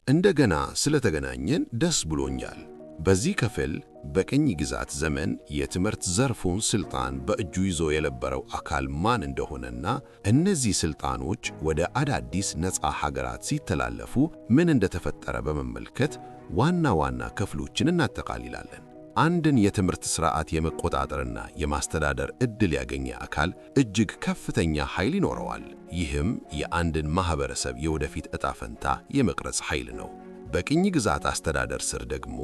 እንደገና ስለተገናኘን ደስ ብሎኛል። በዚህ ክፍል በቅኝ ግዛት ዘመን የትምህርት ዘርፉን ስልጣን በእጁ ይዞ የነበረው አካል ማን እንደሆነና እነዚህ ስልጣኖች ወደ አዳዲስ ነፃ ሀገራት ሲተላለፉ ምን እንደተፈጠረ በመመልከት ዋና ዋና ክፍሎችን እናጠቃልላለን። አንድን የትምህርት ሥርዓት የመቆጣጠርና የማስተዳደር ዕድል ያገኘ አካል እጅግ ከፍተኛ ኃይል ይኖረዋል። ይህም የአንድን ማኅበረሰብ የወደፊት ዕጣ ፈንታ የመቅረጽ ኃይል ነው። በቅኝ ግዛት አስተዳደር ስር ደግሞ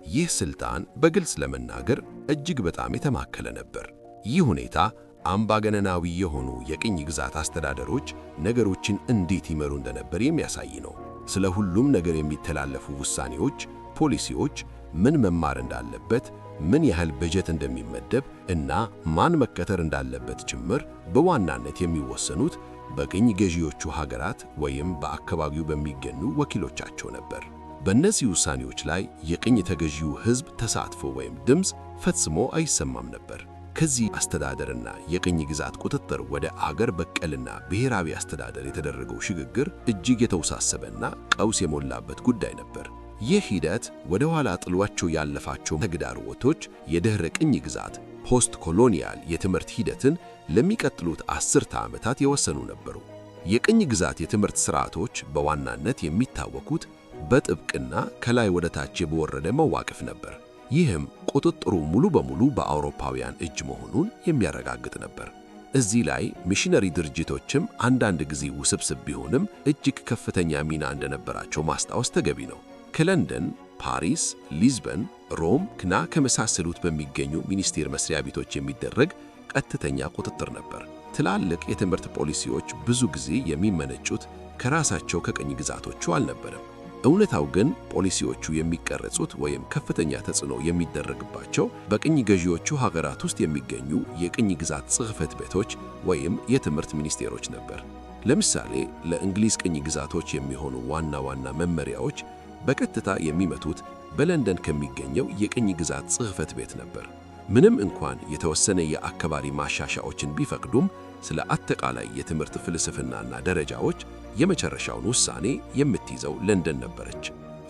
ይህ ሥልጣን በግልጽ ለመናገር እጅግ በጣም የተማከለ ነበር። ይህ ሁኔታ አምባገነናዊ የሆኑ የቅኝ ግዛት አስተዳደሮች ነገሮችን እንዴት ይመሩ እንደነበር የሚያሳይ ነው። ስለ ሁሉም ነገር የሚተላለፉ ውሳኔዎች፣ ፖሊሲዎች፣ ምን መማር እንዳለበት፣ ምን ያህል በጀት እንደሚመደብ እና ማን መከተር እንዳለበት ጭምር በዋናነት የሚወሰኑት በቅኝ ገዢዎቹ ሀገራት ወይም በአካባቢው በሚገኙ ወኪሎቻቸው ነበር። በእነዚህ ውሳኔዎች ላይ የቅኝ ተገዢው ሕዝብ ተሳትፎ ወይም ድምፅ ፈጽሞ አይሰማም ነበር። ከዚህ አስተዳደርና የቅኝ ግዛት ቁጥጥር ወደ አገር በቀልና ብሔራዊ አስተዳደር የተደረገው ሽግግር እጅግ የተወሳሰበና ቀውስ የሞላበት ጉዳይ ነበር። ይህ ሂደት ወደ ኋላ ጥሏቸው ያለፋቸው ተግዳሮቶች የድህረ ቅኝ ግዛት ፖስት ኮሎኒያል የትምህርት ሂደትን ለሚቀጥሉት አስርተ ዓመታት የወሰኑ ነበሩ። የቅኝ ግዛት የትምህርት ሥርዓቶች በዋናነት የሚታወቁት በጥብቅና ከላይ ወደ ታች በወረደ መዋቅፍ ነበር። ይህም ቁጥጥሩ ሙሉ በሙሉ በአውሮፓውያን እጅ መሆኑን የሚያረጋግጥ ነበር። እዚህ ላይ ሚሽነሪ ድርጅቶችም አንዳንድ ጊዜ ውስብስብ ቢሆንም እጅግ ከፍተኛ ሚና እንደነበራቸው ማስታወስ ተገቢ ነው። ከለንደን፣ ፓሪስ፣ ሊዝበን፣ ሮም እና ከመሳሰሉት በሚገኙ ሚኒስቴር መስሪያ ቤቶች የሚደረግ ቀጥተኛ ቁጥጥር ነበር። ትላልቅ የትምህርት ፖሊሲዎች ብዙ ጊዜ የሚመነጩት ከራሳቸው ከቅኝ ግዛቶቹ አልነበረም። እውነታው ግን ፖሊሲዎቹ የሚቀረጹት ወይም ከፍተኛ ተጽዕኖ የሚደረግባቸው በቅኝ ገዢዎቹ ሀገራት ውስጥ የሚገኙ የቅኝ ግዛት ጽሕፈት ቤቶች ወይም የትምህርት ሚኒስቴሮች ነበር። ለምሳሌ ለእንግሊዝ ቅኝ ግዛቶች የሚሆኑ ዋና ዋና መመሪያዎች በቀጥታ የሚመቱት በለንደን ከሚገኘው የቅኝ ግዛት ጽሕፈት ቤት ነበር። ምንም እንኳን የተወሰነ የአካባቢ ማሻሻያዎችን ቢፈቅዱም ስለ አጠቃላይ የትምህርት ፍልስፍናና ደረጃዎች የመጨረሻውን ውሳኔ የምትይዘው ለንደን ነበረች።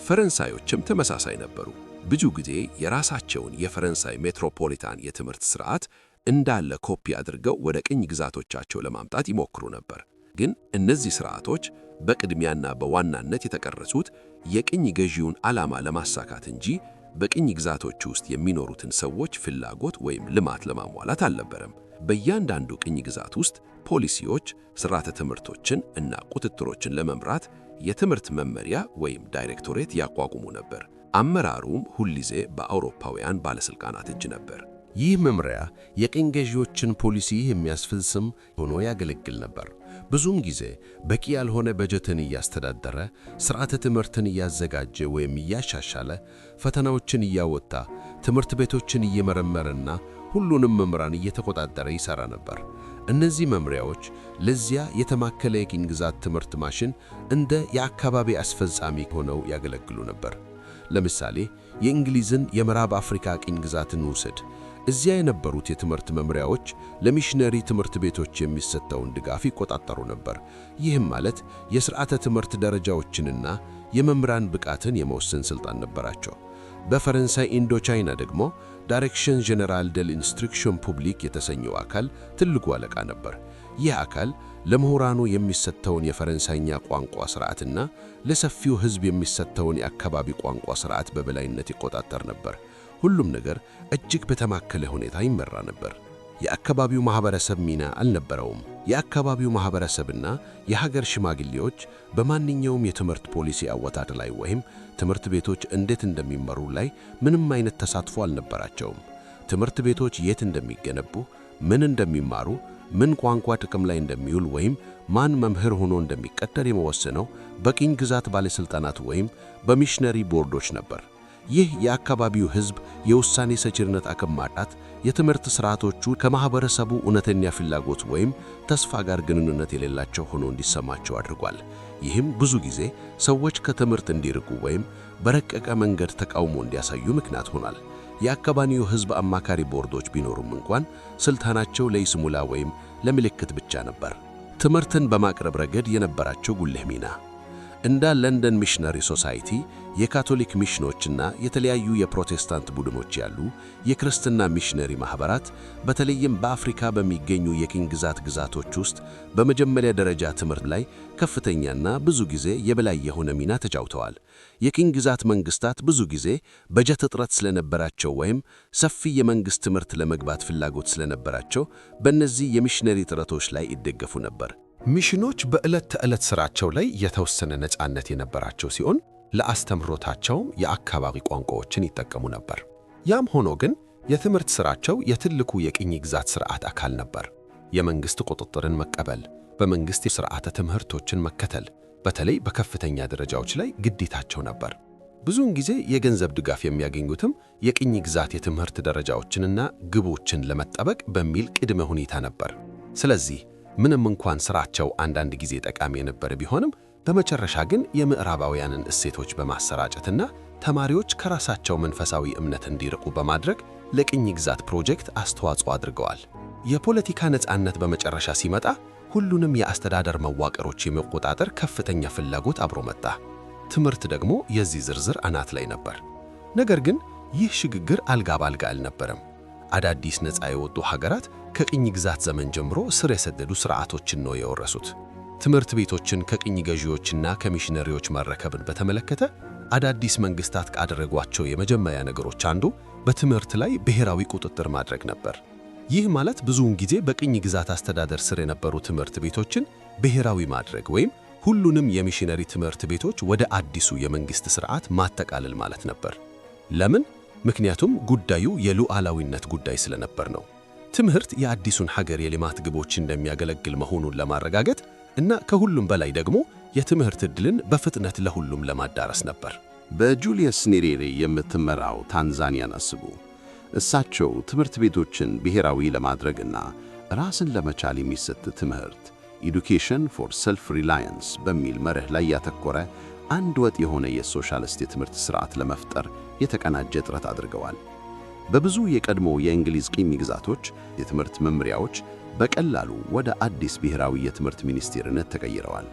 ፈረንሳዮችም ተመሳሳይ ነበሩ። ብዙ ጊዜ የራሳቸውን የፈረንሳይ ሜትሮፖሊታን የትምህርት ሥርዓት እንዳለ ኮፒ አድርገው ወደ ቅኝ ግዛቶቻቸው ለማምጣት ይሞክሩ ነበር። ግን እነዚህ ሥርዓቶች በቅድሚያና በዋናነት የተቀረጹት የቅኝ ገዢውን ዓላማ ለማሳካት እንጂ በቅኝ ግዛቶች ውስጥ የሚኖሩትን ሰዎች ፍላጎት ወይም ልማት ለማሟላት አልነበረም። በእያንዳንዱ ቅኝ ግዛት ውስጥ ፖሊሲዎች፣ ሥርዓተ ትምህርቶችን እና ቁጥጥሮችን ለመምራት የትምህርት መመሪያ ወይም ዳይሬክቶሬት ያቋቁሙ ነበር። አመራሩም ሁልጊዜ በአውሮፓውያን ባለሥልጣናት እጅ ነበር። ይህ መምሪያ የቅኝ ገዢዎችን ፖሊሲ የሚያስፈጽም ሆኖ ያገለግል ነበር። ብዙውን ጊዜ በቂ ያልሆነ በጀትን እያስተዳደረ፣ ሥርዓተ ትምህርትን እያዘጋጀ ወይም እያሻሻለ፣ ፈተናዎችን እያወጣ፣ ትምህርት ቤቶችን እየመረመረና ሁሉንም መምህራን እየተቆጣጠረ ይሠራ ነበር። እነዚህ መምሪያዎች ለዚያ የተማከለ የቅኝ ግዛት ትምህርት ማሽን እንደ የአካባቢ አስፈጻሚ ሆነው ያገለግሉ ነበር። ለምሳሌ የእንግሊዝን የምዕራብ አፍሪካ ቅኝ ግዛትን ውሰድ። እዚያ የነበሩት የትምህርት መምሪያዎች ለሚሽነሪ ትምህርት ቤቶች የሚሰጠውን ድጋፍ ይቆጣጠሩ ነበር። ይህም ማለት የሥርዓተ ትምህርት ደረጃዎችንና የመምህራን ብቃትን የመወሰን ሥልጣን ነበራቸው። በፈረንሳይ ኢንዶቻይና ደግሞ ዳይሬክሽን ጄኔራል ደ l'instruction publique የተሰኘው አካል ትልቁ አለቃ ነበር። ይህ አካል ለምሁራኑ የሚሰጠውን የፈረንሳይኛ ቋንቋ ሥርዓትና ለሰፊው ሕዝብ የሚሰጠውን የአካባቢ ቋንቋ ሥርዓት በበላይነት ይቆጣጠር ነበር። ሁሉም ነገር እጅግ በተማከለ ሁኔታ ይመራ ነበር። የአካባቢው ማህበረሰብ ሚና አልነበረውም። የአካባቢው ማህበረሰብና የሀገር ሽማግሌዎች በማንኛውም የትምህርት ፖሊሲ አወጣጥ ላይ ወይም ትምህርት ቤቶች እንዴት እንደሚመሩ ላይ ምንም አይነት ተሳትፎ አልነበራቸውም። ትምህርት ቤቶች የት እንደሚገነቡ፣ ምን እንደሚማሩ፣ ምን ቋንቋ ጥቅም ላይ እንደሚውል ወይም ማን መምህር ሆኖ እንደሚቀጠር የሚወሰነው በቅኝ ግዛት ባለሥልጣናት ወይም በሚሽነሪ ቦርዶች ነበር። ይህ የአካባቢው ሕዝብ የውሳኔ ሰጪነት አቅም ማጣት የትምህርት ሥርዓቶቹ ከማኅበረሰቡ እውነተኛ ፍላጎት ወይም ተስፋ ጋር ግንኙነት የሌላቸው ሆኖ እንዲሰማቸው አድርጓል። ይህም ብዙ ጊዜ ሰዎች ከትምህርት እንዲርቁ ወይም በረቀቀ መንገድ ተቃውሞ እንዲያሳዩ ምክንያት ሆኗል። የአካባቢው ሕዝብ አማካሪ ቦርዶች ቢኖሩም እንኳን ስልጣናቸው ለይስሙላ ወይም ለምልክት ብቻ ነበር። ትምህርትን በማቅረብ ረገድ የነበራቸው ጉልህ ሚና እንደ ለንደን ሚሽነሪ ሶሳይቲ፣ የካቶሊክ ሚሽኖችና የተለያዩ የፕሮቴስታንት ቡድኖች ያሉ የክርስትና ሚሽነሪ ማኅበራት በተለይም በአፍሪካ በሚገኙ የቅኝ ግዛቶች ውስጥ በመጀመሪያ ደረጃ ትምህርት ላይ ከፍተኛና ብዙ ጊዜ የበላይ የሆነ ሚና ተጫውተዋል። የቅኝ ግዛት መንግሥታት ብዙ ጊዜ በጀት እጥረት ስለነበራቸው ወይም ሰፊ የመንግሥት ትምህርት ለመግባት ፍላጎት ስለነበራቸው በእነዚህ የሚሽነሪ ጥረቶች ላይ ይደገፉ ነበር። ሚሽኖች በዕለት ተዕለት ሥራቸው ላይ የተወሰነ ነፃነት የነበራቸው ሲሆን ለአስተምህሮታቸውም የአካባቢ ቋንቋዎችን ይጠቀሙ ነበር። ያም ሆኖ ግን የትምህርት ሥራቸው የትልቁ የቅኝ ግዛት ሥርዓት አካል ነበር። የመንግሥት ቁጥጥርን መቀበል፣ በመንግሥት የሥርዓተ ትምህርቶችን መከተል፣ በተለይ በከፍተኛ ደረጃዎች ላይ ግዴታቸው ነበር። ብዙውን ጊዜ የገንዘብ ድጋፍ የሚያገኙትም የቅኝ ግዛት የትምህርት ደረጃዎችንና ግቦችን ለመጠበቅ በሚል ቅድመ ሁኔታ ነበር። ስለዚህ ምንም እንኳን ሥራቸው አንዳንድ ጊዜ ጠቃሚ የነበረ ቢሆንም በመጨረሻ ግን የምዕራባውያንን እሴቶች በማሰራጨትና ተማሪዎች ከራሳቸው መንፈሳዊ እምነት እንዲርቁ በማድረግ ለቅኝ ግዛት ፕሮጀክት አስተዋጽኦ አድርገዋል። የፖለቲካ ነፃነት በመጨረሻ ሲመጣ ሁሉንም የአስተዳደር መዋቅሮች የመቆጣጠር ከፍተኛ ፍላጎት አብሮ መጣ። ትምህርት ደግሞ የዚህ ዝርዝር አናት ላይ ነበር። ነገር ግን ይህ ሽግግር አልጋ ባልጋ አልነበረም። አዳዲስ ነፃ የወጡ ሀገራት ከቅኝ ግዛት ዘመን ጀምሮ ስር የሰደዱ ሥርዓቶችን ነው የወረሱት። ትምህርት ቤቶችን ከቅኝ ገዢዎችና ከሚሽነሪዎች መረከብን በተመለከተ አዳዲስ መንግሥታት ካደረጓቸው የመጀመሪያ ነገሮች አንዱ በትምህርት ላይ ብሔራዊ ቁጥጥር ማድረግ ነበር። ይህ ማለት ብዙውን ጊዜ በቅኝ ግዛት አስተዳደር ስር የነበሩ ትምህርት ቤቶችን ብሔራዊ ማድረግ ወይም ሁሉንም የሚሽነሪ ትምህርት ቤቶች ወደ አዲሱ የመንግሥት ሥርዓት ማጠቃለል ማለት ነበር። ለምን? ምክንያቱም ጉዳዩ የሉዓላዊነት ጉዳይ ስለነበር ነው። ትምህርት የአዲሱን ሀገር የልማት ግቦች እንደሚያገለግል መሆኑን ለማረጋገጥ እና ከሁሉም በላይ ደግሞ የትምህርት ዕድልን በፍጥነት ለሁሉም ለማዳረስ ነበር። በጁልየስ ኒሬሬ የምትመራው ታንዛኒያን አስቡ። እሳቸው ትምህርት ቤቶችን ብሔራዊ ለማድረግና ራስን ለመቻል የሚሰጥ ትምህርት ኤዱኬሽን ፎር ሰልፍ ሪላያንስ በሚል መርህ ላይ ያተኮረ አንድ ወጥ የሆነ የሶሻሊስት የትምህርት ሥርዓት ለመፍጠር የተቀናጀ ጥረት አድርገዋል። በብዙ የቀድሞ የእንግሊዝ ቅኝ ግዛቶች የትምህርት መምሪያዎች በቀላሉ ወደ አዲስ ብሔራዊ የትምህርት ሚኒስቴርነት ተቀይረዋል።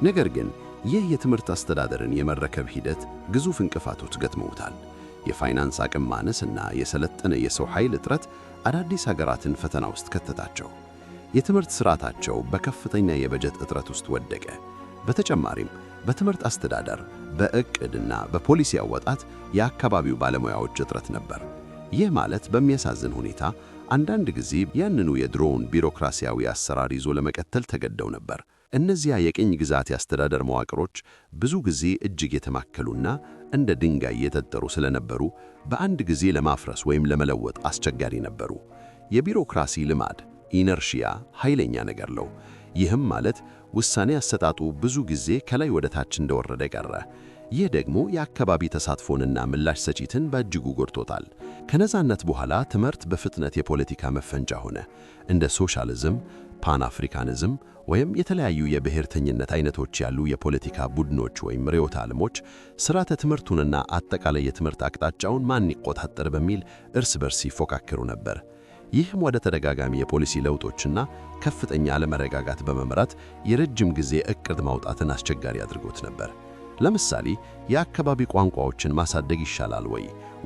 ነገር ግን ይህ የትምህርት አስተዳደርን የመረከብ ሂደት ግዙፍ እንቅፋቶች ገጥመውታል። የፋይናንስ አቅም ማነስ እና የሰለጠነ የሰው ኃይል እጥረት አዳዲስ ሀገራትን ፈተና ውስጥ ከተታቸው። የትምህርት ሥርዓታቸው በከፍተኛ የበጀት እጥረት ውስጥ ወደቀ። በተጨማሪም በትምህርት አስተዳደር፣ በዕቅድና በፖሊሲ አወጣት የአካባቢው ባለሙያዎች እጥረት ነበር። ይህ ማለት በሚያሳዝን ሁኔታ አንዳንድ ጊዜ ያንኑ የድሮውን ቢሮክራሲያዊ አሰራር ይዞ ለመቀጠል ተገደው ነበር። እነዚያ የቅኝ ግዛት የአስተዳደር መዋቅሮች ብዙ ጊዜ እጅግ የተማከሉና እንደ ድንጋይ የጠጠሩ ስለነበሩ በአንድ ጊዜ ለማፍረስ ወይም ለመለወጥ አስቸጋሪ ነበሩ። የቢሮክራሲ ልማድ ኢነርሺያ ኃይለኛ ነገር ነው። ይህም ማለት ውሳኔ አሰጣጡ ብዙ ጊዜ ከላይ ወደ ታች እንደወረደ ቀረ። ይህ ደግሞ የአካባቢ ተሳትፎንና ምላሽ ሰጪትን በእጅጉ ጎድቶታል። ከነፃነት በኋላ ትምህርት በፍጥነት የፖለቲካ መፈንጫ ሆነ። እንደ ሶሻሊዝም፣ ፓን አፍሪካኒዝም ወይም የተለያዩ የብሔርተኝነት አይነቶች ያሉ የፖለቲካ ቡድኖች ወይም ርዕዮተ ዓለሞች ሥርዓተ ትምህርቱንና አጠቃላይ የትምህርት አቅጣጫውን ማን ይቆጣጠር በሚል እርስ በርስ ይፎካከሩ ነበር። ይህም ወደ ተደጋጋሚ የፖሊሲ ለውጦችና ከፍተኛ አለመረጋጋት በመምራት የረጅም ጊዜ ዕቅድ ማውጣትን አስቸጋሪ አድርጎት ነበር። ለምሳሌ የአካባቢ ቋንቋዎችን ማሳደግ ይሻላል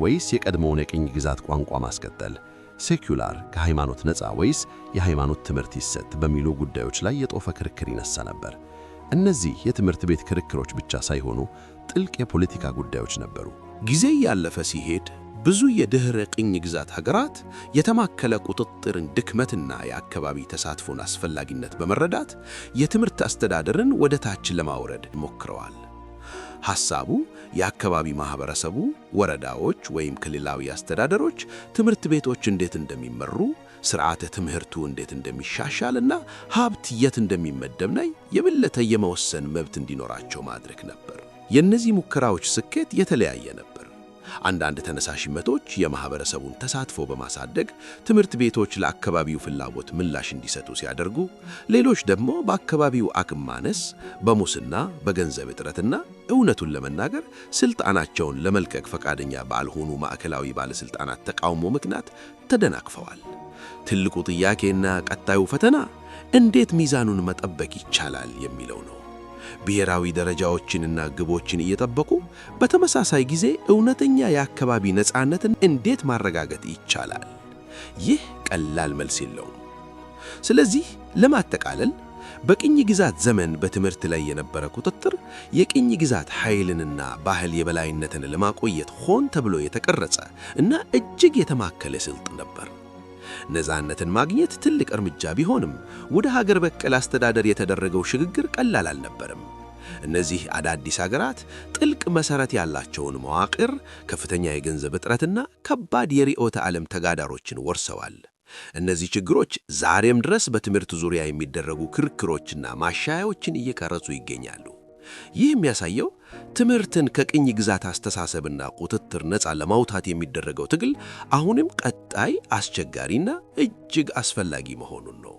ወይስ የቀድሞውን የቅኝ ግዛት ቋንቋ ማስቀጠል? ሴኩላር ከሃይማኖት ነፃ ወይስ የሃይማኖት ትምህርት ይሰጥ በሚሉ ጉዳዮች ላይ የጦፈ ክርክር ይነሳ ነበር። እነዚህ የትምህርት ቤት ክርክሮች ብቻ ሳይሆኑ ጥልቅ የፖለቲካ ጉዳዮች ነበሩ። ጊዜ ያለፈ ሲሄድ ብዙ የድህረ ቅኝ ግዛት ሀገራት የተማከለ ቁጥጥርን ድክመትና የአካባቢ ተሳትፎን አስፈላጊነት በመረዳት የትምህርት አስተዳደርን ወደ ታች ለማውረድ ሞክረዋል። ሐሳቡ የአካባቢ ማህበረሰቡ፣ ወረዳዎች ወይም ክልላዊ አስተዳደሮች ትምህርት ቤቶች እንዴት እንደሚመሩ፣ ስርዓተ ትምህርቱ እንዴት እንደሚሻሻልና ሀብት የት እንደሚመደብ ላይ የበለጠ የመወሰን መብት እንዲኖራቸው ማድረግ ነበር። የእነዚህ ሙከራዎች ስኬት የተለያየ ነበር። አንዳንድ ተነሳሽነቶች የማህበረሰቡን ተሳትፎ በማሳደግ ትምህርት ቤቶች ለአካባቢው ፍላጎት ምላሽ እንዲሰጡ ሲያደርጉ፣ ሌሎች ደግሞ በአካባቢው አቅም ማነስ፣ በሙስና፣ በገንዘብ እጥረትና እውነቱን ለመናገር ስልጣናቸውን ለመልቀቅ ፈቃደኛ ባልሆኑ ማዕከላዊ ባለስልጣናት ተቃውሞ ምክንያት ተደናቅፈዋል። ትልቁ ጥያቄና ቀጣዩ ፈተና እንዴት ሚዛኑን መጠበቅ ይቻላል የሚለው ነው። ብሔራዊ ደረጃዎችንና ግቦችን እየጠበቁ በተመሳሳይ ጊዜ እውነተኛ የአካባቢ ነፃነትን እንዴት ማረጋገጥ ይቻላል? ይህ ቀላል መልስ የለውም። ስለዚህ ለማጠቃለል በቅኝ ግዛት ዘመን በትምህርት ላይ የነበረ ቁጥጥር የቅኝ ግዛት ኃይልንና ባህል የበላይነትን ለማቆየት ሆን ተብሎ የተቀረጸ እና እጅግ የተማከለ ስልት ነበር። ነፃነትን ማግኘት ትልቅ እርምጃ ቢሆንም ወደ ሀገር በቀል አስተዳደር የተደረገው ሽግግር ቀላል አልነበረም። እነዚህ አዳዲስ ሀገራት ጥልቅ መሠረት ያላቸውን መዋቅር፣ ከፍተኛ የገንዘብ እጥረትና ከባድ የርዕዮተ ዓለም ተጋዳሮችን ወርሰዋል። እነዚህ ችግሮች ዛሬም ድረስ በትምህርት ዙሪያ የሚደረጉ ክርክሮችና ማሻያዎችን እየቀረጹ ይገኛሉ። ይህ የሚያሳየው ትምህርትን ከቅኝ ግዛት አስተሳሰብና ቁጥጥር ነፃ ለማውጣት የሚደረገው ትግል አሁንም ቀጣይ፣ አስቸጋሪና እጅግ አስፈላጊ መሆኑን ነው።